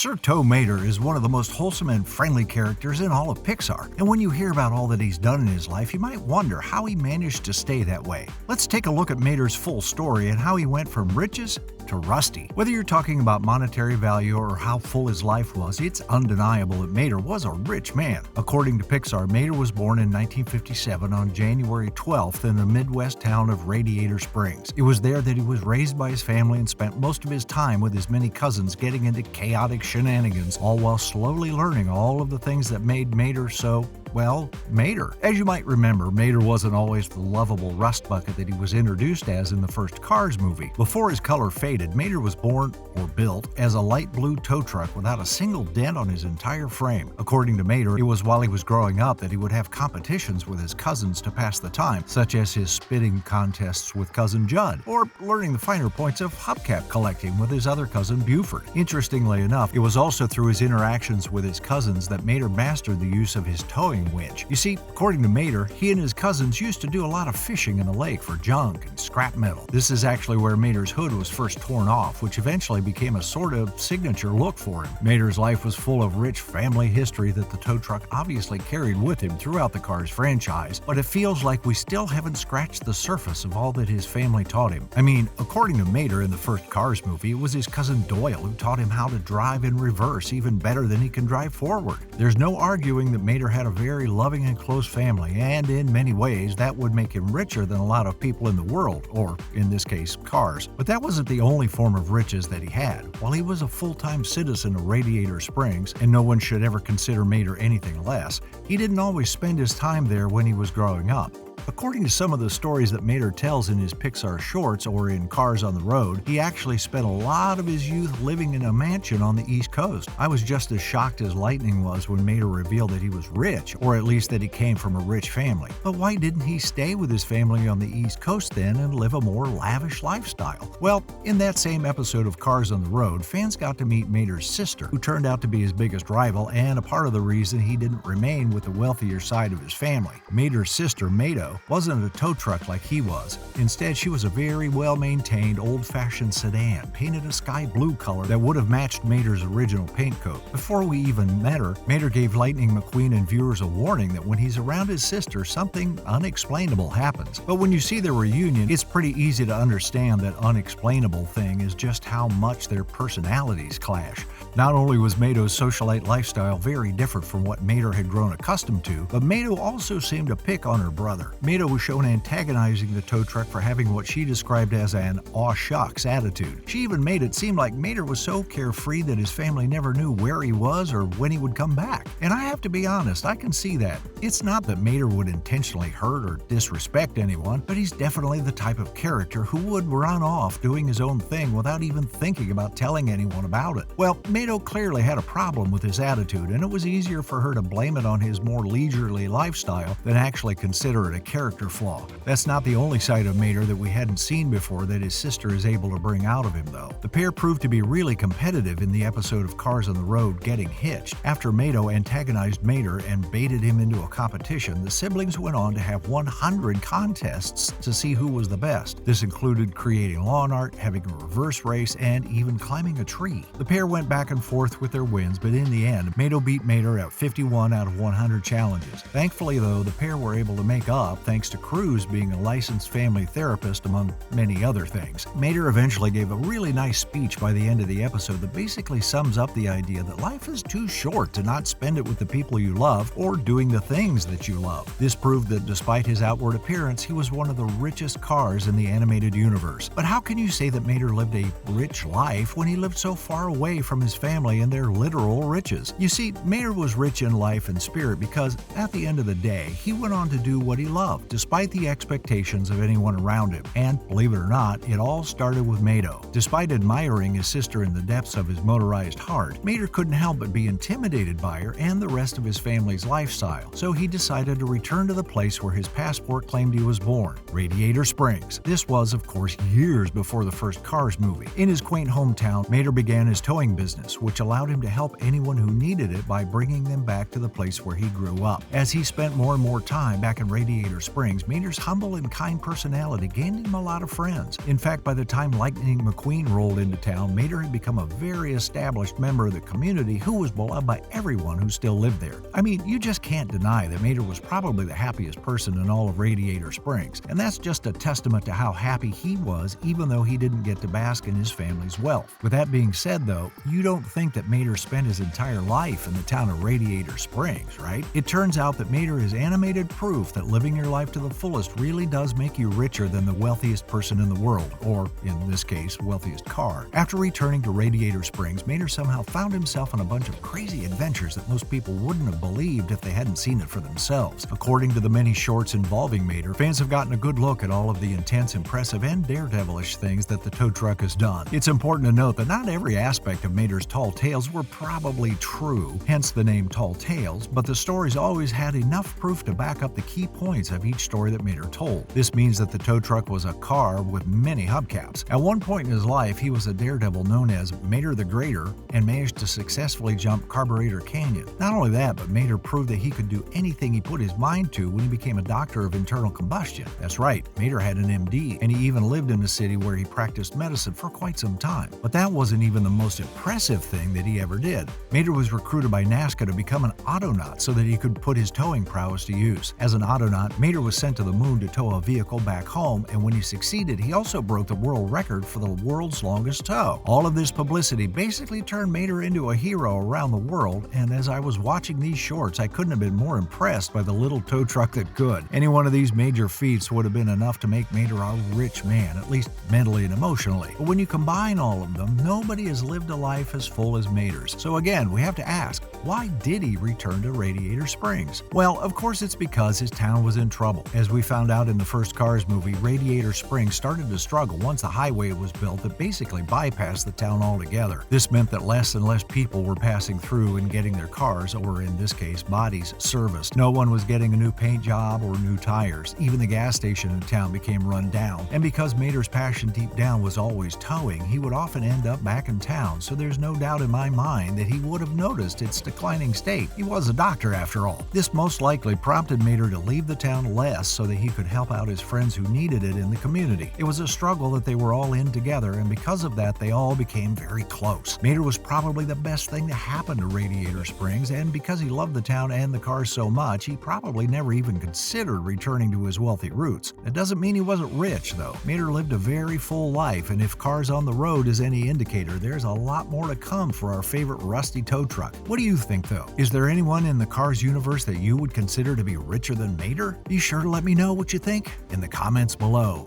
Sir Tow Mater is one of the most wholesome and friendly characters in all of Pixar, and when you hear about all that he's done in his life, you might wonder how he managed to stay that way. Let's take a look at Mater's full story and how he went from riches to rusty. Whether you're talking about monetary value or how full his life was, it's undeniable that Mater was a rich man. According to Pixar, Mater was born in 1957 on January 12th in the Midwest town of Radiator Springs. It was there that he was raised by his family and spent most of his time with his many cousins getting into chaotic shenanigans, all while slowly learning all of the things that made Mater so, well, Mater. As you might remember, Mater wasn't always the lovable rust bucket that he was introduced as in the first Cars movie. Before his color faded, Mater was born, or built, as a light blue tow truck without a single dent on his entire frame. According to Mater, it was while he was growing up that he would have competitions with his cousins to pass the time, such as his spitting contests with cousin Judd, or learning the finer points of hubcap collecting with his other cousin Buford. Interestingly enough, it was also through his interactions with his cousins that Mater mastered the use of his towing winch. You see, according to Mater, he and his cousins used to do a lot of fishing in the lake for junk and scrap metal. This is actually where Mater's hood was first torn off, which eventually became a sort of signature look for him. Mater's life was full of rich family history that the tow truck obviously carried with him throughout the Cars franchise, but it feels like we still haven't scratched the surface of all that his family taught him. I mean, according to Mater in the first Cars movie, it was his cousin Doyle who taught him how to drive in reverse even better than he can drive forward. There's no arguing that Mater had a very loving and close family, and in many ways that would make him richer than a lot of people in the world, or in this case, Cars. But that wasn't the only form of riches that he had. While he was a full-time citizen of Radiator Springs, and no one should ever consider Mater anything less, he didn't always spend his time there when he was growing up. According to some of the stories that Mater tells in his Pixar shorts or in Cars on the Road, he actually spent a lot of his youth living in a mansion on the East Coast. I was just as shocked as Lightning was when Mater revealed that he was rich, or at least that he came from a rich family. But why didn't he stay with his family on the East Coast then and live a more lavish lifestyle? Well, in that same episode of Cars on the Road, fans got to meet Mater's sister, who turned out to be his biggest rival and a part of the reason he didn't remain with the wealthier side of his family. Mater's sister, Mato, wasn't a tow truck like he was. Instead, she was a very well-maintained, old-fashioned sedan, painted a sky blue color that would have matched Mater's original paint coat. Before we even met her, Mater gave Lightning McQueen and viewers a warning that when he's around his sister, something unexplainable happens. But when you see their reunion, it's pretty easy to understand that unexplainable thing is just how much their personalities clash. Not only was Mato's socialite lifestyle very different from what Mater had grown accustomed to, but Mato also seemed to pick on her brother. Mato was shown antagonizing the tow truck for having what she described as an aw shucks attitude. She even made it seem like Mater was so carefree that his family never knew where he was or when he would come back. And I have to be honest, I can see that. It's not that Mater would intentionally hurt or disrespect anyone, but he's definitely the type of character who would run off doing his own thing without even thinking about telling anyone about it. Well, Mato clearly had a problem with his attitude, and it was easier for her to blame it on his more leisurely lifestyle than actually consider it a character flaw. That's not the only side of Mater that we hadn't seen before that his sister is able to bring out of him, though. The pair proved to be really competitive in the episode of Cars on the Road, Getting Hitched. After Mato antagonized Mater and baited him into a competition, the siblings went on to have 100 contests to see who was the best. This included creating lawn art, having a reverse race, and even climbing a tree. The pair went back and forth with their wins, but in the end, Mato beat Mater at 51 out of 100 challenges. Thankfully, though, the pair were able to make up thanks to Cruz being a licensed family therapist, among many other things. Mater eventually gave a really nice speech by the end of the episode that basically sums up the idea that life is too short to not spend it with the people you love or doing the things that you love. This proved that despite his outward appearance, he was one of the richest Cars in the animated universe. But how can you say that Mater lived a rich life when he lived so far away from his family and their literal riches? You see, Mater was rich in life and spirit because, at the end of the day, he went on to do what he loved, despite the expectations of anyone around him. And, believe it or not, it all started with Mato. Despite admiring his sister in the depths of his motorized heart, Mater couldn't help but be intimidated by her and and the rest of his family's lifestyle, so he decided to return to the place where his passport claimed he was born, Radiator Springs. This was, of course, years before the first Cars movie. In his quaint hometown, Mater began his towing business, which allowed him to help anyone who needed it by bringing them back to the place where he grew up. As he spent more and more time back in Radiator Springs, Mater's humble and kind personality gained him a lot of friends. In fact, by the time Lightning McQueen rolled into town, Mater had become a very established member of the community who was beloved by everyone who still lived there. I mean, you just can't deny that Mater was probably the happiest person in all of Radiator Springs, and that's just a testament to how happy he was, even though he didn't get to bask in his family's wealth. With that being said, though, you don't think that Mater spent his entire life in the town of Radiator Springs, right? It turns out that Mater is animated proof that living your life to the fullest really does make you richer than the wealthiest person in the world, or, in this case, wealthiest car. After returning to Radiator Springs, Mater somehow found himself in a bunch of crazy adventures that most people wouldn't have believed if they hadn't seen it for themselves. According to the many shorts involving Mater, fans have gotten a good look at all of the intense, impressive, and daredevilish things that the tow truck has done. It's important to note that not every aspect of Mater's tall tales were probably true, hence the name Tall Tales, but the stories always had enough proof to back up the key points of each story that Mater told. This means that the tow truck was a car with many hubcaps. At one point in his life, he was a daredevil known as Mater the Greater and managed to successfully jump Carburetor Canyon. Not only that, but Mater proved that he could do anything he put his mind to when he became a doctor of internal combustion. That's right, Mater had an MD, and he even lived in a city where he practiced medicine for quite some time. But that wasn't even the most impressive thing that he ever did. Mater was recruited by NASCA to become an Autonaut so that he could put his towing prowess to use. As an Autonaut, Mater was sent to the moon to tow a vehicle back home, and when he succeeded, he also broke the world record for the world's longest tow. All of this publicity basically turned Mater into a hero around the world, and as I was watching these shorts, I couldn't have been more impressed by the little tow truck that could. Any one of these major feats would have been enough to make Mater a rich man, at least mentally and emotionally. But when you combine all of them, nobody has lived a life as full as Mater's. So again, we have to ask, why did he return to Radiator Springs? Well, of course it's because his town was in trouble. As we found out in the first Cars movie, Radiator Springs started to struggle once the highway was built that basically bypassed the town altogether. This meant that less and less people were passing through and getting their cars, or in this case, bodies, serviced. No one was getting a new paint job or new tires. Even the gas station in town became run down. And because Mater's passion deep down was always towing, he would often end up back in town, so there's no doubt in my mind that he would have noticed its declining state. He was a doctor after all. This most likely prompted Mater to leave the town less so that he could help out his friends who needed it in the community. It was a struggle that they were all in together, and because of that, they all became very close. Mater was probably the best thing to happen to Radiator Springs, and because he loved the town and the cars so much, he probably never even considered returning to his wealthy roots. That doesn't mean he wasn't rich, though. Mater lived a very full life, and if Cars on the Road is any indicator, there's a lot more to come for our favorite rusty tow truck. What do you think, though? Is there anyone in the Cars universe that you would consider to be richer than Mater? Be sure to let me know what you think in the comments below.